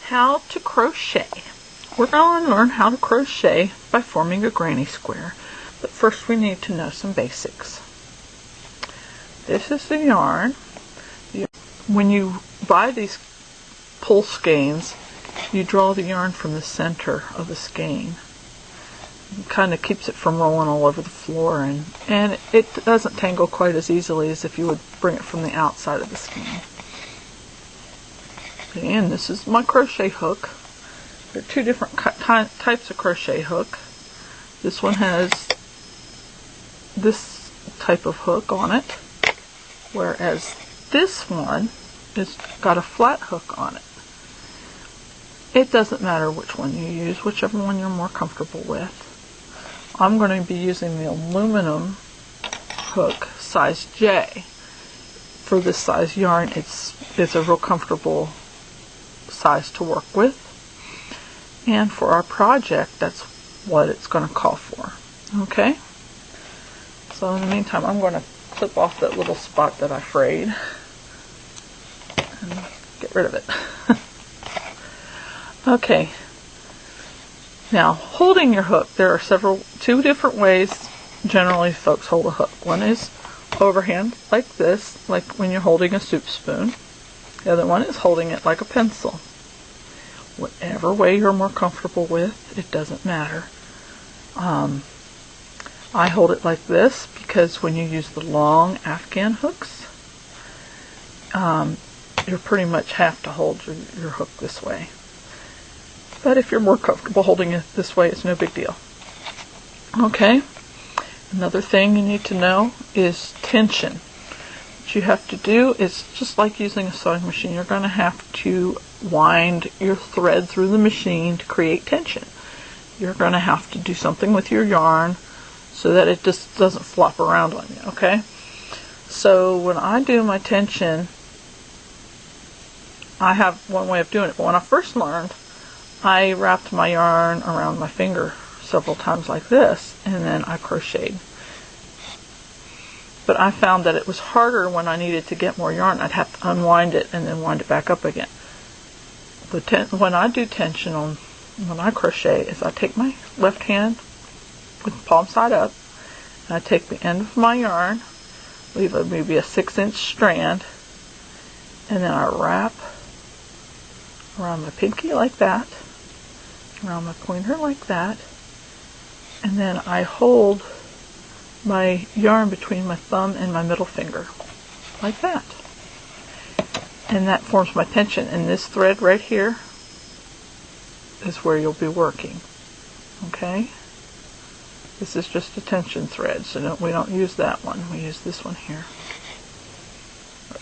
How to crochet. We're going to learn how to crochet by forming a granny square, but first we need to know some basics. This is the yarn. When you buy these pull skeins, you draw the yarn from the center of the skein. It kind of keeps it from rolling all over the floor, and it doesn't tangle quite as easily as if you would bring it from the outside of the skein. And this is my crochet hook. There are two different types of crochet hook. This one has this type of hook on it, whereas this one has got a flat hook on it. It doesn't matter which one you use, whichever one you're more comfortable with. I'm going to be using the aluminum hook size J. For this size yarn, it's a real comfortable size to work with. And for our project, that's what it's going to call for. Okay? So in the meantime, I'm going to clip off that little spot that I frayed and get rid of it. Okay. Now, holding your hook, there are two different ways generally folks hold a hook. One is overhand, like this, like when you're holding a soup spoon. The other one is holding it like a pencil. Whatever way you're more comfortable with, it doesn't matter. I hold it like this because when you use the long Afghan hooks, you pretty much have to hold your hook this way. But if you're more comfortable holding it this way, it's no big deal. Okay? Another thing you need to know is tension. What you have to do is just like using a sewing machine. You're going to have to wind your thread through the machine to create tension. You're going to have to do something with your yarn so that it just doesn't flop around on you. Okay? So when I do my tension, I have one way of doing it. But when I first learned, I wrapped my yarn around my finger several times like this, and then I crocheted. But I found that it was harder when I needed to get more yarn. I'd have to unwind it and then wind it back up again. When I do tension when I crochet, is I take my left hand with the palm side up, and I take the end of my yarn, leave maybe a 6-inch strand, and then I wrap around my pinky like that, around my pointer like that, and then I hold my yarn between my thumb and my middle finger like that, and that forms my tension. And this thread right here is where you'll be working. Okay, this is just a tension thread, so we don't use that one, we use this one here.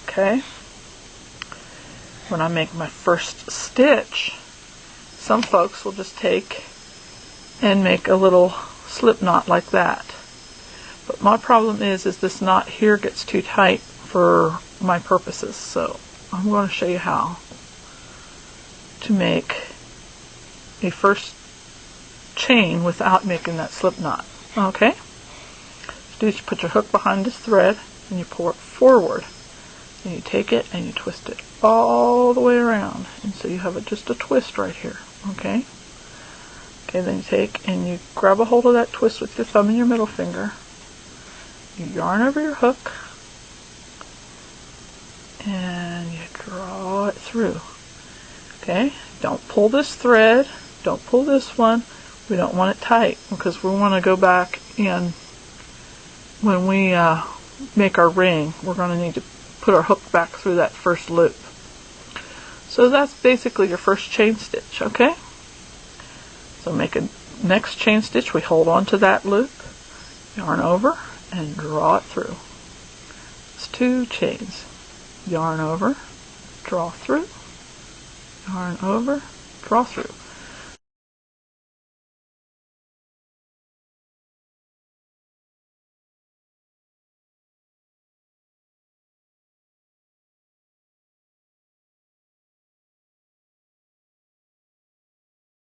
Okay, when I make my first stitch, some folks will just take and make a little slip knot like that. But my problem is this knot here gets too tight for my purposes. So I'm going to show you how to make a first chain without making that slip knot. Okay? So you put your hook behind this thread and you pull it forward. And you take it and you twist it all the way around. And so you have just a twist right here. Okay? Okay, then you take and you grab a hold of that twist with your thumb and your middle finger. You yarn over your hook. And you draw it through. Okay? Don't pull this thread. Don't pull this one. We don't want it tight because we want to go back and when we make our ring, we're going to need to put our hook back through that first loop. So that's basically your first chain stitch, okay? So make a next chain stitch, we hold on to that loop, yarn over, and draw it through. It's 2 chains. Yarn over, draw through, yarn over, draw through.